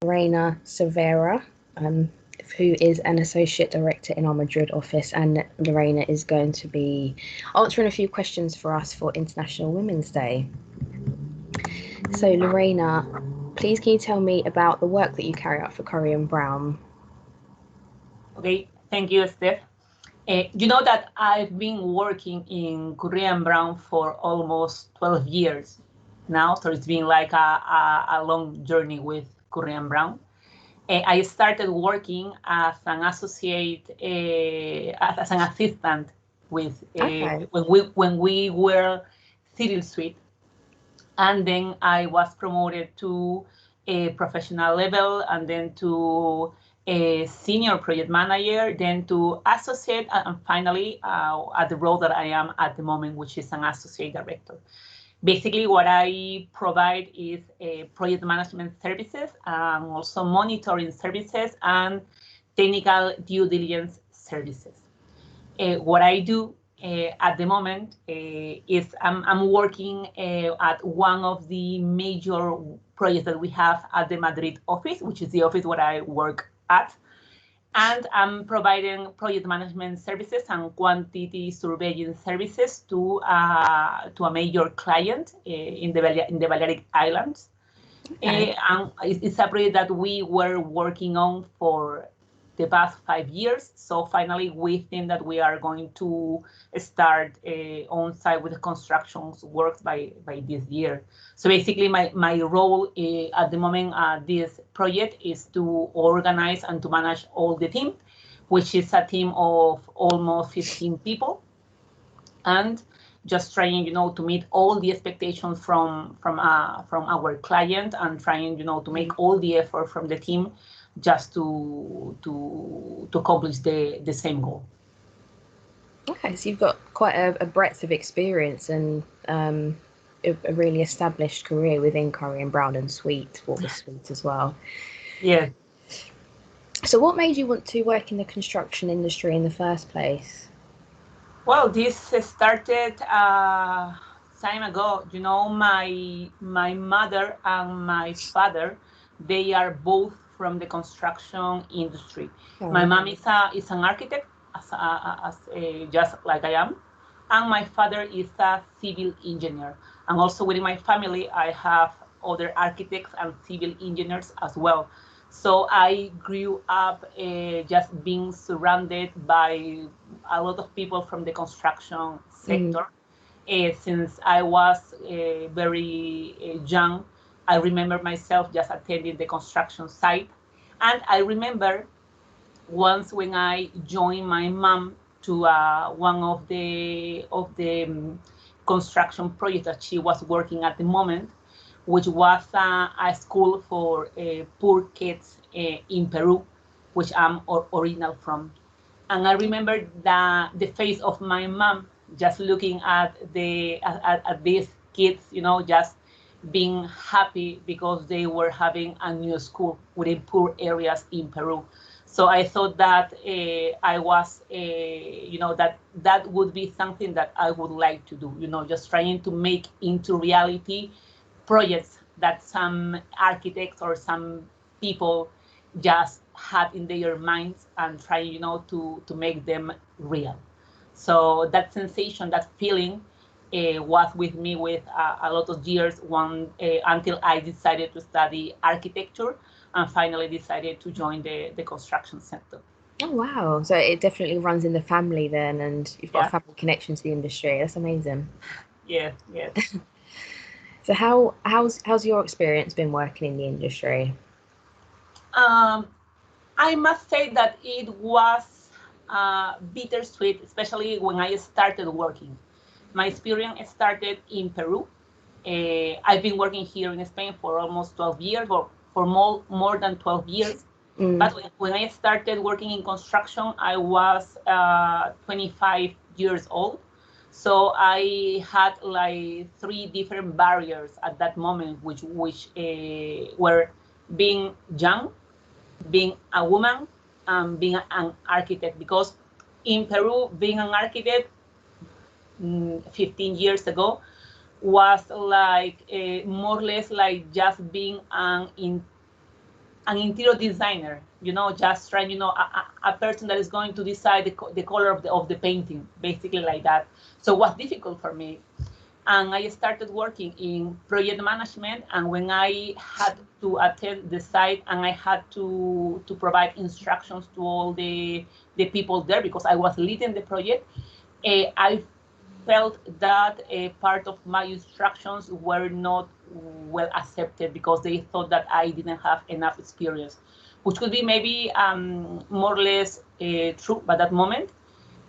Lorena Cervera, who is an associate director in our Madrid office, and Lorena is going to be answering a few questions for us for International Women's Day. So Lorena, please can you tell me about the work that you carry out for Curry & Brown? Okay, thank you, Steph. You know that I've been working in Curry & Brown for almost 12 years now, so it's been like a long journey with Curry & Brown. I started working as an associate, as an assistant with when we were civil suite, and then I was promoted to a professional level, and then to a senior project manager, then to associate, and finally at the role that I am at the moment, which is an associate director. Basically, what I provide is project management services, also monitoring services, and technical due diligence services. What I do at the moment is I'm working at one of the major projects that we have at the Madrid office, which is the office where I work at. And I'm providing project management services and quantity surveying services to a major client in the Balearic Islands. Okay. And it's a project that we were working on for the past 5 years. So finally, we think that we are going to start on site with the construction works by this year. So basically, my role at the moment at this project is to organize and to manage all the team, which is a team of almost 15 people, and just trying, to meet all the expectations from our client, and trying, to make all the effort from the team just to accomplish the same goal. Okay, so you've got quite a breadth of experience and a really established career within Curry & Brown and Water Suite as well. Yeah. So what made you want to work in the construction industry in the first place? Well, this started time ago. My mother and my father, they are both from the construction industry. Oh, my mom is an architect, just like I am, and my father is a civil engineer. And also within my family, I have other architects and civil engineers as well. So I grew up just being surrounded by a lot of people from the construction sector. Since I was very young, I remember myself just attending the construction site. And I remember once when I joined my mom to one of the construction projects that she was working at the moment, which was a school for poor kids in Peru, which I'm original from. And I remember the face of my mom just looking at these kids, just being happy because they were having a new school within poor areas in Peru. So I thought that I was, that would be something that I would like to do, just trying to make into reality projects that some architects or some people just had in their minds, and trying, to make them real. So that sensation, that feeling was with me with a lot of years until I decided to study architecture, and finally decided to join the construction sector. Oh, wow. So it definitely runs in the family then, and you've got a family connection to the industry. That's amazing. Yes. So how's your experience been working in the industry? I must say that it was bittersweet, especially when I started working. My experience started in Peru. I've been working here in Spain for almost 12 years, or for more than 12 years. But when I started working in construction, I was 25 years old. So I had like 3 different barriers at that moment, which were being young, being a woman, and being an architect. Because in Peru, being an architect 15 years ago was like more or less like just being an an interior designer, just trying, a person that is going to decide the color of the painting, basically like that. So it was difficult for me. And I started working in project management. And when I had to attend the site and I had to provide instructions to all the people there, because I was leading the project, I felt that a part of my instructions were not well accepted because they thought that I didn't have enough experience, which could be maybe more or less true at that moment.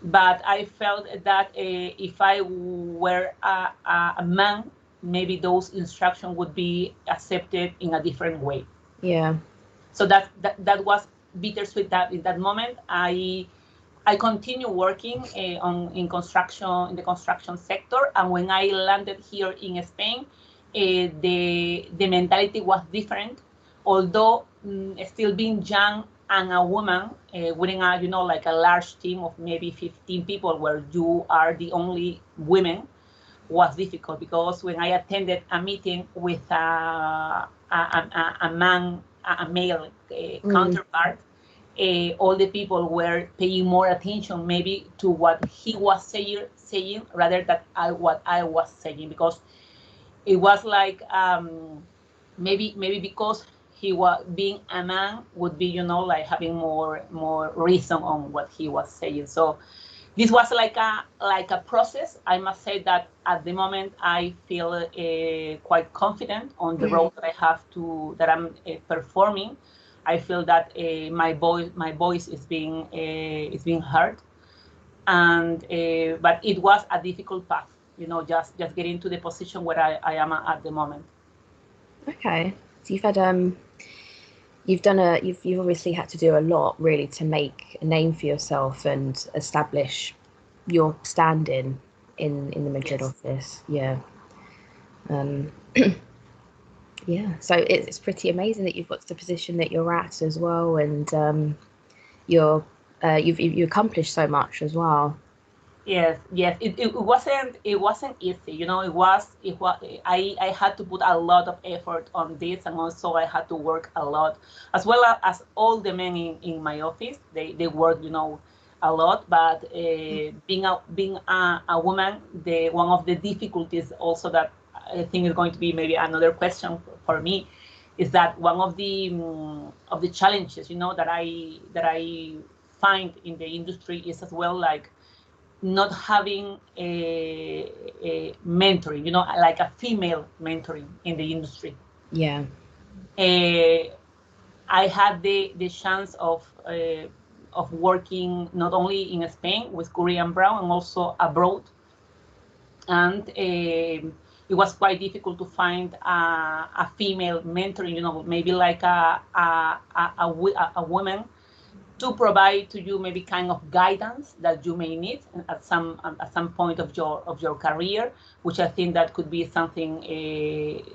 But I felt that if I were a man, maybe those instructions would be accepted in a different way. Yeah. So that was bittersweet. That in that moment, I continue working in the construction sector. And when I landed here in Spain, the mentality was different. Although still being young and a woman within a like a large team of maybe 15 people, where you are the only women, was difficult, because when I attended a meeting with a male counterpart, all the people were paying more attention maybe to what he was saying rather than what I was saying, because it was like maybe because he was being a man would be like having more reason on what he was saying. So this was like a process. I must say that at the moment I feel quite confident on the role that I'm performing. I feel that my voice is being heard, and but it was a difficult path, just getting to the position where I am at the moment. Okay, so you've had you've obviously had to do a lot really to make a name for yourself and establish your standing in the Madrid office. Yeah. Yeah, so it's pretty amazing that you've got to the position that you're at as well, and you've accomplished so much as well. Yes. It wasn't easy. I had to put a lot of effort on this, and also I had to work a lot, as well as all the men in my office. They work, a lot. But being a woman, one of the difficulties also that I think is going to be maybe another question for me, is that one of the challenges, that I find in the industry is as well like not having a mentoring, like a female mentoring in the industry. Yeah. I had the chance of working not only in Spain with Korean Brown and also abroad, and it was quite difficult to find a female mentoring, maybe like a woman to provide to you maybe kind of guidance that you may need at some point of your career, which I think that could be something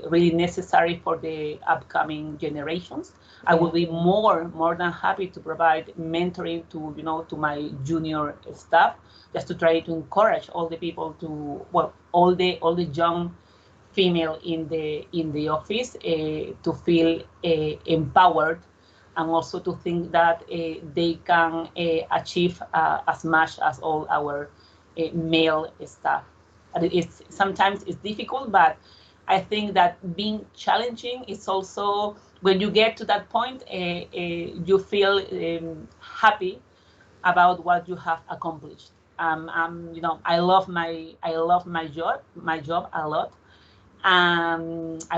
really necessary for the upcoming generations. Yeah. I will be more than happy to provide mentoring to my junior staff, just to try to encourage all the people all the young female in the office to feel empowered, and also to think that they can achieve as much as all our male staff. Sometimes it's difficult, but I think that being challenging is also, when you get to that point, you feel happy about what you have accomplished. I love my job a lot. I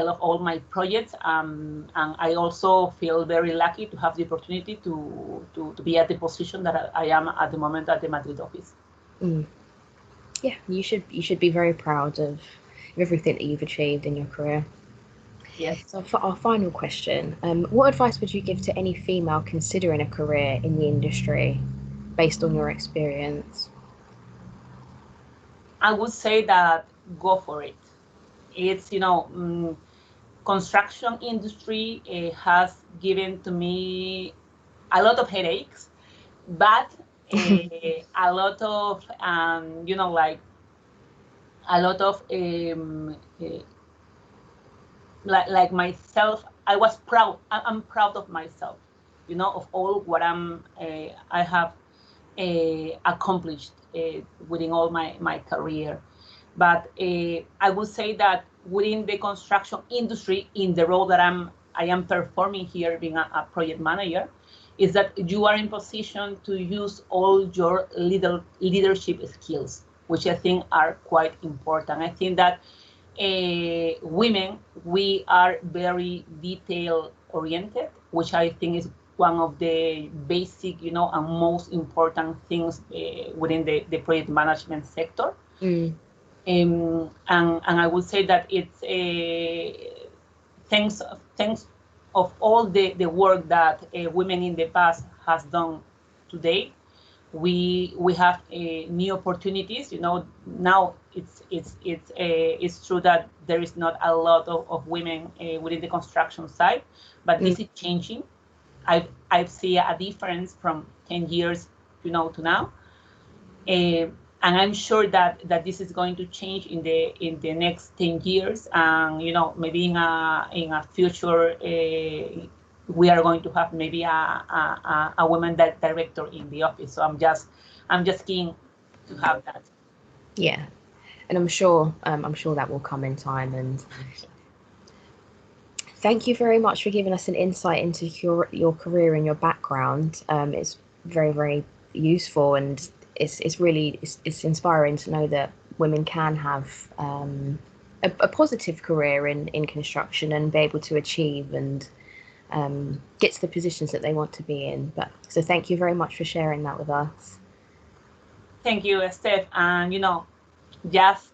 love all my projects, and I also feel very lucky to have the opportunity to be at the position that I am at the moment at the Madrid office. Yeah, you should be very proud of everything that you've achieved in your career. Yes. So for our final question, what advice would you give to any female considering a career in the industry based on your experience? I would say that go for it. It's, construction industry has given to me a lot of headaches, but a lot of, like a lot of like my I was proud. I'm proud of myself, of all what I have accomplished within all my career. But I would say that within the construction industry, in the role that I am performing here, being a project manager, is that you are in position to use all your leadership skills, which I think are quite important. I think that women, we are very detail oriented, which I think is one of the basic, and most important things within the project management sector. And I would say that it's thanks of all the work that women in the past has done today, we have new opportunities. Now it's true that there is not a lot of women within the construction side, but this is changing. I've seen a difference from 10 years, to now. And I'm sure that this is going to change in the next 10 years, and maybe in a future we are going to have maybe a woman director in the office. So I'm just keen to have that. Yeah, and I'm sure that will come in time. And thank you very much for giving us an insight into your career and your background. It's very, very useful, and it's really inspiring to know that women can have a positive career in construction and be able to achieve and get to the positions that they want to be in. So thank you very much for sharing that with us. Thank you, Steph. And just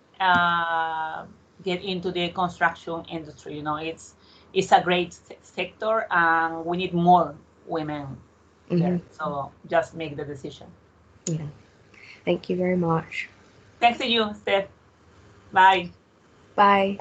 get into the construction industry. It's a great sector, and we need more women there. So just make the decision. Yeah. Thank you very much. Thanks to you, Steph. Bye. Bye.